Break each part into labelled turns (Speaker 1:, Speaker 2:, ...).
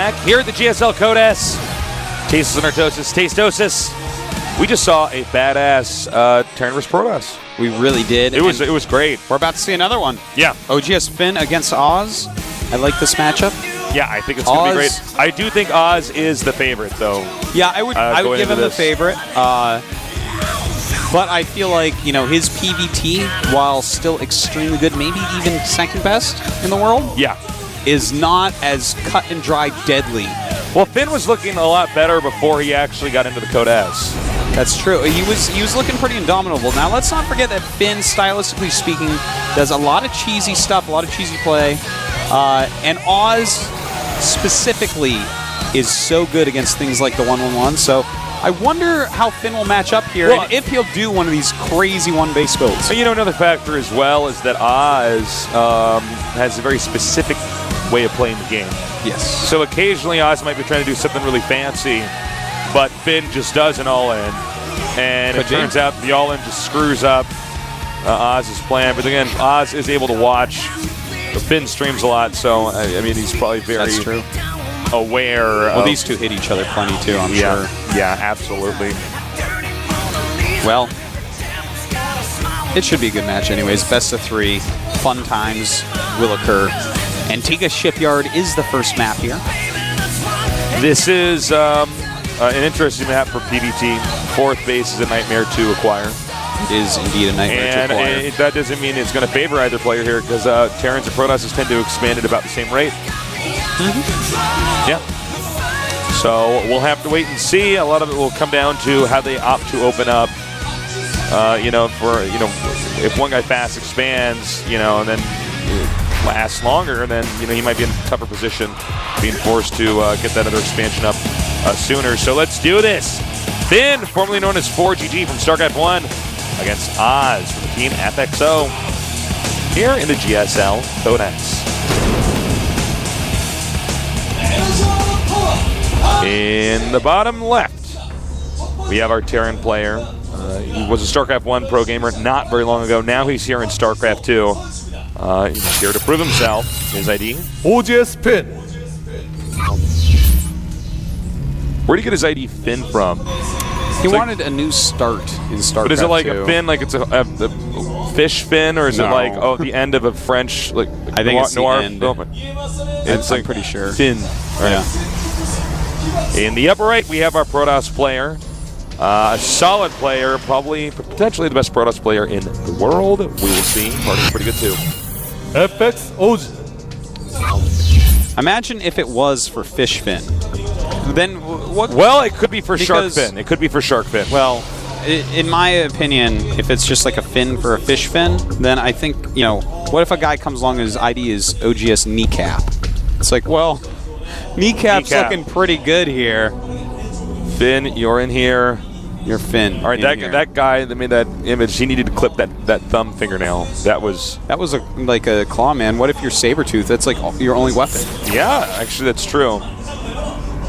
Speaker 1: back here at the GSL Code S. Tasteless and Artosis, Tastosis. We just saw a badass Terran vs. Protoss.
Speaker 2: We really did.
Speaker 1: It was great.
Speaker 2: We're about to see another one.
Speaker 1: Yeah.
Speaker 2: OGS Finn against Oz. I like this matchup.
Speaker 1: Yeah, I think it's going to be great. I do think Oz is the favorite, though.
Speaker 2: Yeah, I would give him the favorite. But I feel like, you know, his PVT, while still extremely good, maybe even second best in the world, is not as cut and dry deadly.
Speaker 1: Well, Finn was looking a lot better before he actually got into the Code S.
Speaker 2: That's true. He was looking pretty indomitable. Now, let's not forget that Finn, stylistically speaking, does a lot of cheesy stuff, a lot of cheesy play. And Oz, specifically, is so good against things like the 1-1-1. So I wonder how Finn will match up here, and if he'll do one of these crazy one-base builds.
Speaker 1: You know, another factor as well is that Oz has a very specific way of playing the game.
Speaker 2: Yes.
Speaker 1: So occasionally Oz might be trying to do something really fancy, but Finn just does an all-in. And it turns out the all-in just screws up Oz's plan. But again, Oz is able to watch Finn streams a lot, so I mean, he's probably very aware.
Speaker 2: Well, these two hit each other plenty too, I'm sure.
Speaker 1: Yeah, absolutely.
Speaker 2: Well, it should be a good match anyways. Best of 3. Fun times will occur. Antigua Shipyard is the first map here.
Speaker 1: This is an interesting map for PvT. 4th base is a nightmare to acquire.
Speaker 2: It is indeed a nightmare to acquire.
Speaker 1: And that doesn't mean it's going to favor either player here, because Terrans and Protosses tend to expand at about the same rate. Yeah. So we'll have to wait and see. A lot of it will come down to how they opt to open up. If one guy fast expands, and then lasts longer, then he might be in a tougher position, being forced to get that other expansion up sooner. So let's do this. Finn, formerly known as ForGG from StarCraft I, against Oz from the team FXO here in the GSL Code S. In the bottom left, we have our Terran player. He was a StarCraft I pro gamer not very long ago. Now he's here in StarCraft II. He's here to prove himself. His ID?
Speaker 3: OGS Finn.
Speaker 1: Where did he get his ID Finn from?
Speaker 2: He wanted a new start in StarCraft.
Speaker 1: But is it like a fin, like it's a fish fin, or is it like the end of a French like
Speaker 2: I think it's
Speaker 1: noir
Speaker 2: the end.
Speaker 1: It's
Speaker 2: I'm pretty sure.
Speaker 1: Fin. Right. Yeah. In the upper right, we have our Protoss player. A solid player, potentially the best Protoss player in the world. We will see. Party's pretty good too.
Speaker 3: FXOG.
Speaker 2: Imagine if it was for fish fin. Then what?
Speaker 1: Well, it could be for shark fin. It could be for shark fin.
Speaker 2: Well, in my opinion, if it's just like a fin for a fish fin, then I think, what if a guy comes along and his ID is OGS Kneecap? It's like, well, Kneecap's looking pretty good here.
Speaker 1: Finn, you're in here.
Speaker 2: You're Finn.
Speaker 1: All right, that guy that made that image, he needed to clip that thumb fingernail. That was
Speaker 2: like a claw, man. What if you're Sabretooth? That's like your only weapon.
Speaker 1: Yeah, actually, that's true.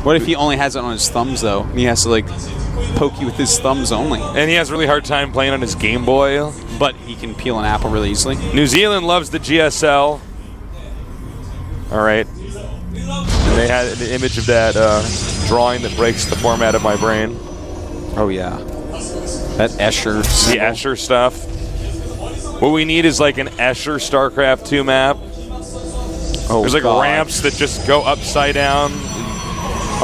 Speaker 2: What if he only has it on his thumbs, though? And he has to, like, poke you with his thumbs only.
Speaker 1: And he has a really hard time playing on his Game Boy.
Speaker 2: But he can peel an apple really easily.
Speaker 1: New Zealand loves the GSL. All right. And they had an image of that drawing that breaks the format of my brain.
Speaker 2: Oh, yeah. That Escher symbol.
Speaker 1: The Escher stuff. What we need is, like, an Escher StarCraft II map.
Speaker 2: Oh,
Speaker 1: there's, like, ramps that just go upside down.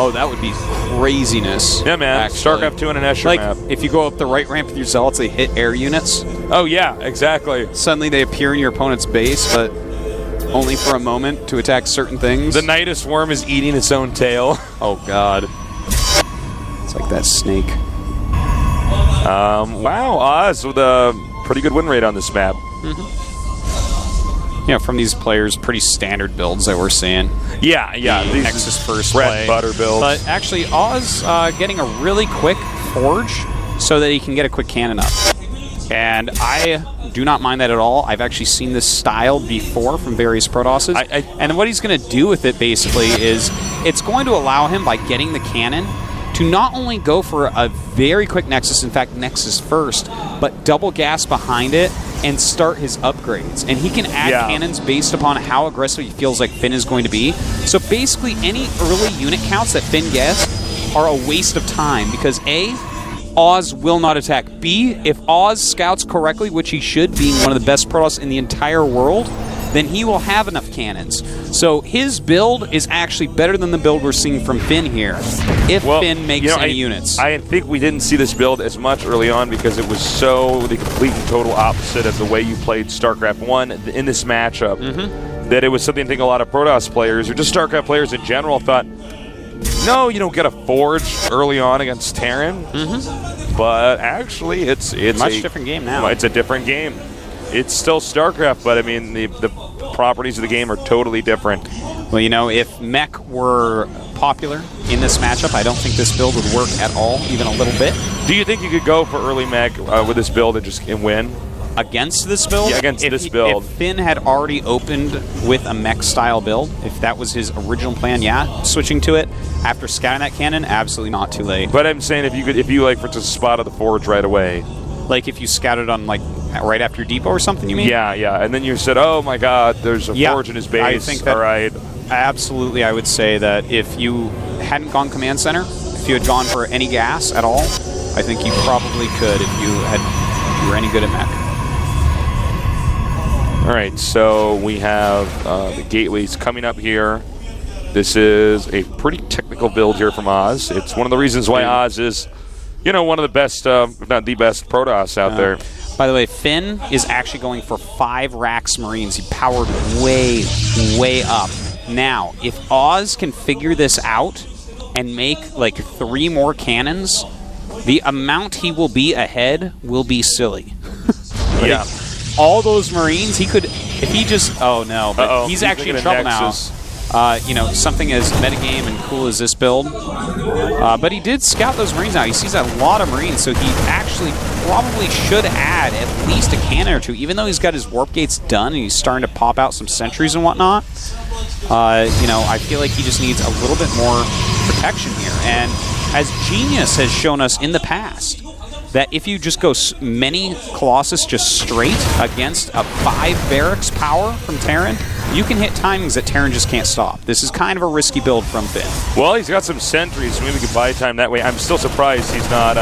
Speaker 2: Oh, that would be craziness.
Speaker 1: Yeah, man. Actually. StarCraft II and an Escher map.
Speaker 2: If you go up the right ramp with your Zealots, they hit air units.
Speaker 1: Oh, yeah, exactly.
Speaker 2: Suddenly they appear in your opponent's base, but only for a moment to attack certain things.
Speaker 1: The Nidus worm is eating its own tail.
Speaker 2: Oh, God. It's like that snake.
Speaker 1: Wow, Oz with a pretty good win rate on this map.
Speaker 2: From these players, pretty standard builds that we're seeing.
Speaker 1: Yeah.
Speaker 2: These Nexus first
Speaker 1: bread
Speaker 2: play.
Speaker 1: and butter builds.
Speaker 2: But actually, Oz getting a really quick forge so that he can get a quick cannon up. And I do not mind that at all. I've actually seen this style before from various Protosses. And what he's going to do with it, basically, is it's going to allow him, by getting the cannon, to not only go for a very quick Nexus, in fact, Nexus first, but double gas behind it and start his upgrades. And he can add cannons based upon how aggressive he feels like Finn is going to be. So basically, any early unit counts that Finn gets are a waste of time because A, Oz will not attack. B, if Oz scouts correctly, which he should, being one of the best Protoss in the entire world, then he will have enough cannons. So his build is actually better than the build we're seeing from Finn here, if Finn makes any units.
Speaker 1: I think we didn't see this build as much early on because it was so the complete and total opposite of the way you played StarCraft 1 in this matchup, that it was something I think a lot of Protoss players, or just StarCraft players in general, thought, no, you don't get a Forge early on against Terran. But actually, it's
Speaker 2: much different game now.
Speaker 1: It's a different game. It's still StarCraft, but I mean, the properties of the game are totally different.
Speaker 2: Well, you know, if mech were popular in this matchup, I don't think this build would work at all, even a little bit.
Speaker 1: Do you think you could go for early mech with this build and win?
Speaker 2: Against this build?
Speaker 1: Yeah, against this build.
Speaker 2: If Finn had already opened with a mech-style build, if that was his original plan, yeah, switching to it after scouting that cannon, absolutely not too late.
Speaker 1: But I'm saying if you like, for instance, spotted the Forge right away.
Speaker 2: Like if you scouted on, like, right after your depot or something, you mean?
Speaker 1: Yeah, yeah. And then you said, oh my god, there's a Forge in his base.
Speaker 2: I think that,
Speaker 1: all right.
Speaker 2: Absolutely, I would say that if you hadn't gone command center, if you had gone for any gas at all, I think you probably could if you were any good at mech.
Speaker 1: All right, so we have the gateways coming up here. This is a pretty technical build here from Oz. It's one of the reasons why Oz is, you know, one of the best, if not the best, Protoss out there.
Speaker 2: By the way, Finn is actually going for 5 Rax Marines. He powered way, way up. Now, if Oz can figure this out and make, like, 3 more cannons, the amount he will be ahead will be silly.
Speaker 1: Yeah.
Speaker 2: All those Marines, he could, if he just, oh no, but he's actually in trouble now. You know, something as metagame and cool as this build. But he did scout those Marines now. He sees a lot of Marines, so he actually probably should add at least a cannon or 2, even though he's got his warp gates done and he's starting to pop out some sentries and whatnot. You know, I feel like he just needs a little bit more protection here. And as Genius has shown us in the past, that if you just go many Colossus just straight against a 5 barracks power from Terran, you can hit timings that Terran just can't stop. This is kind of a risky build from Finn.
Speaker 1: Well, he's got some sentries, so maybe we can buy time that way. I'm still surprised he's not,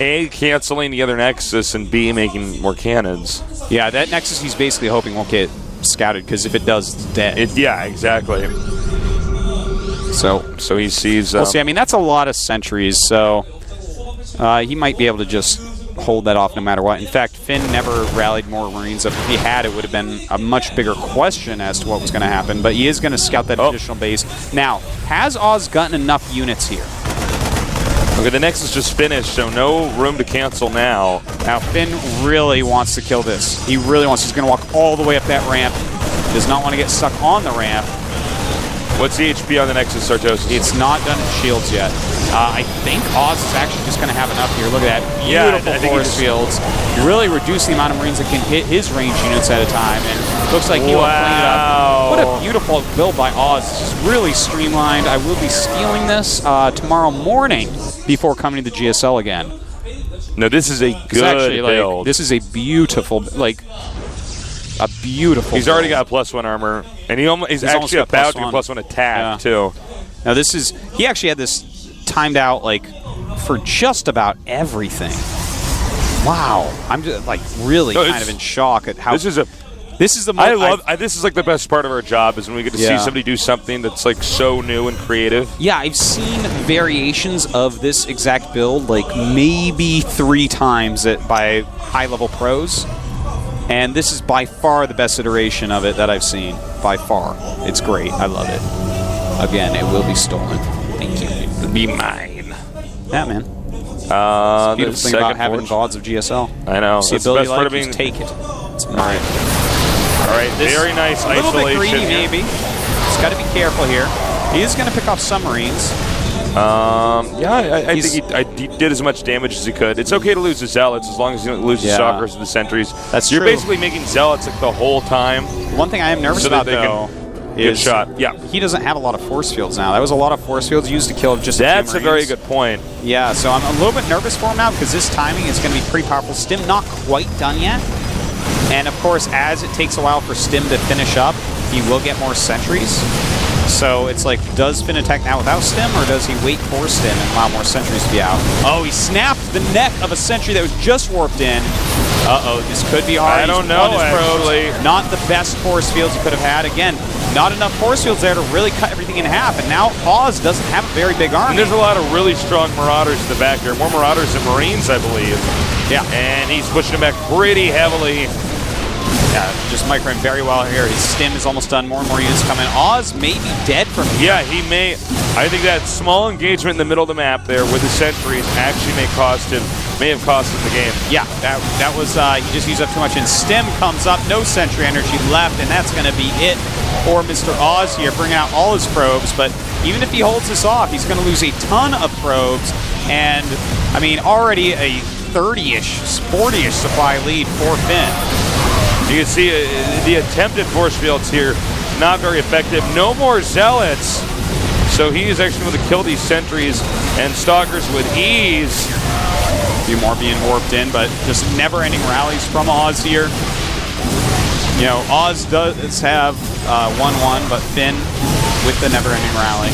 Speaker 1: A, canceling the other Nexus, and B, making more cannons.
Speaker 2: Yeah, that Nexus he's basically hoping won't get scouted, because if it does, it's dead.
Speaker 1: Yeah, exactly. So he sees...
Speaker 2: Well, see, I mean, that's a lot of sentries, so... he might be able to just hold that off no matter what. In fact, Finn never rallied more Marines. If he had, it would have been a much bigger question as to what was going to happen. But he is going to scout that additional base. Now, has Oz gotten enough units here?
Speaker 1: Okay, the Nexus just finished, so no room to cancel now.
Speaker 2: Now, Finn really wants to kill this. He really wants. He's going to walk all the way up that ramp. Does not want to get stuck on the ramp.
Speaker 1: What's the HP on the Nexus, Sartos?
Speaker 2: It's not done its shields yet. I think Oz is actually just going to have enough here. Look at that. Beautiful force fields. Really reduce the amount of Marines that can hit his range units at a time. And looks like he'll clean it up. What a beautiful build by Oz. It's just really streamlined. I will be stealing this tomorrow morning before coming to the GSL again.
Speaker 1: No, this is a good build.
Speaker 2: Like, this is a beautiful, like... a beautiful
Speaker 1: He's already got +1 armor, and he's actually about to do +1 attack, too.
Speaker 2: Now, this is... He actually had this timed out, like, for just about everything. Wow. I'm just, like, really kind of in shock at how...
Speaker 1: This is a...
Speaker 2: This is the
Speaker 1: most... this is, like, the best part of our job, is when we get to see somebody do something that's, like, so new and creative.
Speaker 2: Yeah, I've seen variations of this exact build, like, maybe 3 times by high-level pros. And this is by far the best iteration of it that I've seen. By far. It's great. I love it. Again, it will be stolen. Thank you.
Speaker 1: It'll be mine.
Speaker 2: Yeah, man. It's the beautiful thing about having VODs of GSL.
Speaker 1: I know.
Speaker 2: See
Speaker 1: That's
Speaker 2: ability
Speaker 1: the best part of
Speaker 2: just take it. It's mine.
Speaker 1: All right, very nice isolation.
Speaker 2: A little bit greedy, maybe. Just got to be careful here. He is going to pick off submarines.
Speaker 1: Yeah, I think he did as much damage as he could. It's okay to lose the Zealots as long as you don't lose the Stalkers or the Sentries.
Speaker 2: That's
Speaker 1: You're
Speaker 2: true.
Speaker 1: basically making Zealots like the whole time.
Speaker 2: One thing I am nervous about, though, is
Speaker 1: shot. Yeah.
Speaker 2: He doesn't have a lot of force fields now. That was a lot of force fields used to kill just
Speaker 1: That's a very good point.
Speaker 2: Yeah, so I'm a little bit nervous for him now because this timing is going to be pretty powerful. Stim not quite done yet. And of course, as it takes a while for Stim to finish up, he will get more sentries. So it's like, does Finn attack now without Stim, or does he wait for Stim and allow more sentries to be out? Oh, he snapped the neck of a sentry that was just warped in. Uh-oh, this could be hard.
Speaker 1: I don't know, actually.
Speaker 2: Not the best force fields he could have had. Again, not enough force fields there to really cut everything in half. And now Oz doesn't have a very big army.
Speaker 1: And there's a lot of really strong Marauders in the back there. More Marauders than Marines, I believe.
Speaker 2: Yeah.
Speaker 1: And he's pushing him back pretty heavily.
Speaker 2: Yeah, just microing very well here. His Stim is almost done. More and more units coming. Oz may be dead from here.
Speaker 1: Yeah, he may. I think that small engagement in the middle of the map there with the sentries actually may have cost him the game.
Speaker 2: Yeah, that was, he just used up too much. And Stim comes up, no sentry energy left, and that's going to be it for Mr. Oz here, bringing out all his probes. But even if he holds this off, he's going to lose a ton of probes. And, I mean, already a 30-ish, 40-ish supply lead for Finn.
Speaker 1: You can see the attempted force fields here, not very effective. No more Zealots. So he is actually able to kill these sentries and stalkers with ease.
Speaker 2: A few more being warped in, but just never-ending rallies from Oz here. You know, Oz does have 1-1, but Finn with the never-ending rally.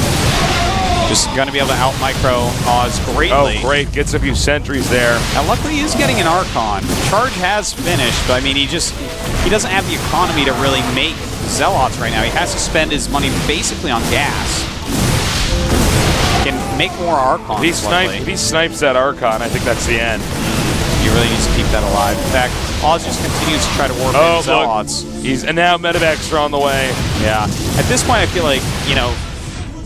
Speaker 2: Just going to be able to out-micro Oz greatly.
Speaker 1: Oh, great. Gets a few sentries there.
Speaker 2: Now, luckily, he is getting an Archon. Charge has finished, but, I mean, he doesn't have the economy to really make Zealots right now. He has to spend his money basically on gas. He can make more Archons.
Speaker 1: If he snipes that Archon, I think that's the end.
Speaker 2: He really needs to keep that alive. In fact, Oz just continues to try to warp in Zealots.
Speaker 1: And now Medivacs are on the way.
Speaker 2: Yeah. At this point, I feel like, you know,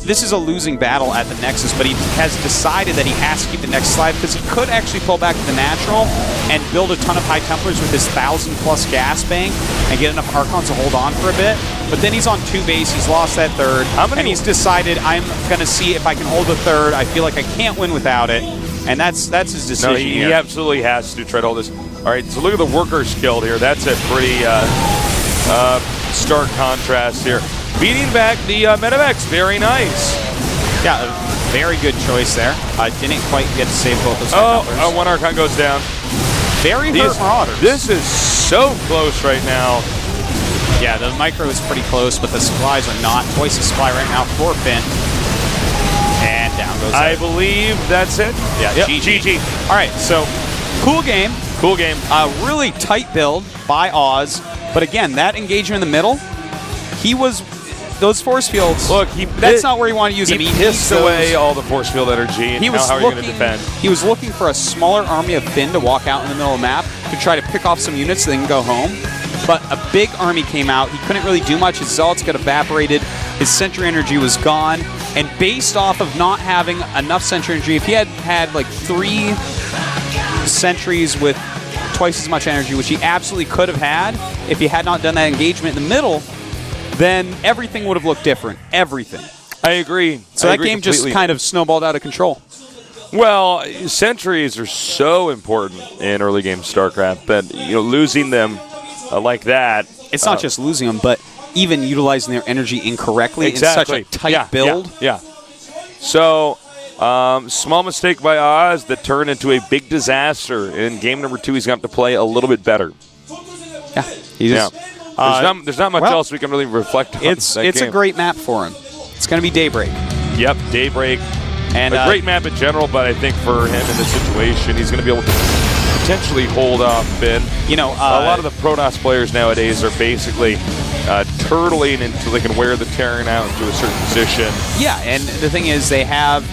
Speaker 2: this is a losing battle at the Nexus, but he has decided that he has to keep the Nexus alive because he could actually pull back to the natural and build a ton of High Templars with his 1,000+ gas bank and get enough Archons to hold on for a bit. But then he's on 2 base, he's lost that third, and he's decided, I'm going to see if I can hold the third. I feel like I can't win without it, and that's his decision.
Speaker 1: No, he absolutely has to try to hold this. All right, so look at the workers killed here. That's a pretty stark contrast here. Beating back the Medivacs, very nice.
Speaker 2: Yeah, a very good choice there. Didn't quite get to save both those
Speaker 1: Oh, one Archon goes down.
Speaker 2: Very hurt Marauders.
Speaker 1: This is so close right now.
Speaker 2: Yeah, the micro is pretty close, but the supplies are not. Twice the supply right now for Finn. And down goes
Speaker 1: I believe that's it.
Speaker 2: Yeah,
Speaker 1: yep.
Speaker 2: GG. All right, so cool game.
Speaker 1: Cool game.
Speaker 2: Really tight build by Oz. But again, that engagement in the middle, those force fields,
Speaker 1: look,
Speaker 2: that's not where he wanted to use them.
Speaker 1: He pissed away all the force field energy, and how are you going to defend?
Speaker 2: He was looking for a smaller army of Finn to walk out in the middle of the map to try to pick off some units so they can go home. But a big army came out. He couldn't really do much. His Zealots got evaporated. His sentry energy was gone. And based off of not having enough sentry energy, if he had like 3 sentries with twice as much energy, which he absolutely could have had if he had not done that engagement in the middle, then everything would have looked different. Everything.
Speaker 1: I agree.
Speaker 2: So that game just kind of snowballed out of control.
Speaker 1: Well, sentries are so important in early game StarCraft that losing them like that.
Speaker 2: It's not just losing them, but even utilizing their energy incorrectly in such a tight build.
Speaker 1: Yeah. So, small mistake by Oz that turned into a big disaster. In game number 2, he's going to have to play a little bit better.
Speaker 2: Yeah.
Speaker 1: There's not much else we can really reflect on.
Speaker 2: It's a great map for him. It's going to be Daybreak.
Speaker 1: Yep, Daybreak.
Speaker 2: And
Speaker 1: a great map in general, but I think for him in this situation, he's going to be able to potentially hold off Finn.
Speaker 2: A
Speaker 1: lot of the Protoss players nowadays are basically turtling until they can wear the Terran out into a certain position.
Speaker 2: Yeah, and the thing is, they have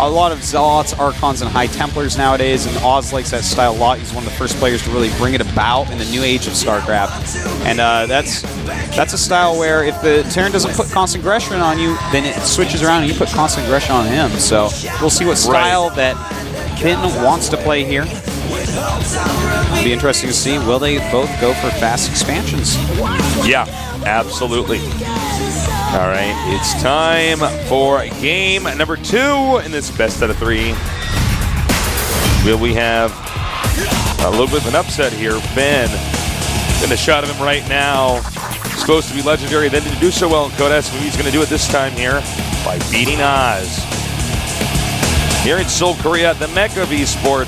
Speaker 2: a lot of Zealots, Archons, and High Templars nowadays, and Oz likes that style a lot. He's one of the first players to really bring it about in the new age of StarCraft. And that's a style where if the Terran doesn't put constant aggression on you, then it switches around and you put constant aggression on him. So we'll see what style that Finn wants to play here. It'll be interesting to see, will they both go for fast expansions?
Speaker 1: Yeah, absolutely. All right, it's time for game number 2 in this best out of 3. Will we have a little bit of an upset here? Finn, getting a shot of him right now. Supposed to be legendary, then to do so well in Codex. Maybe he's going to do it this time here by beating Oz. Here in Seoul, Korea, the Mecca of esports.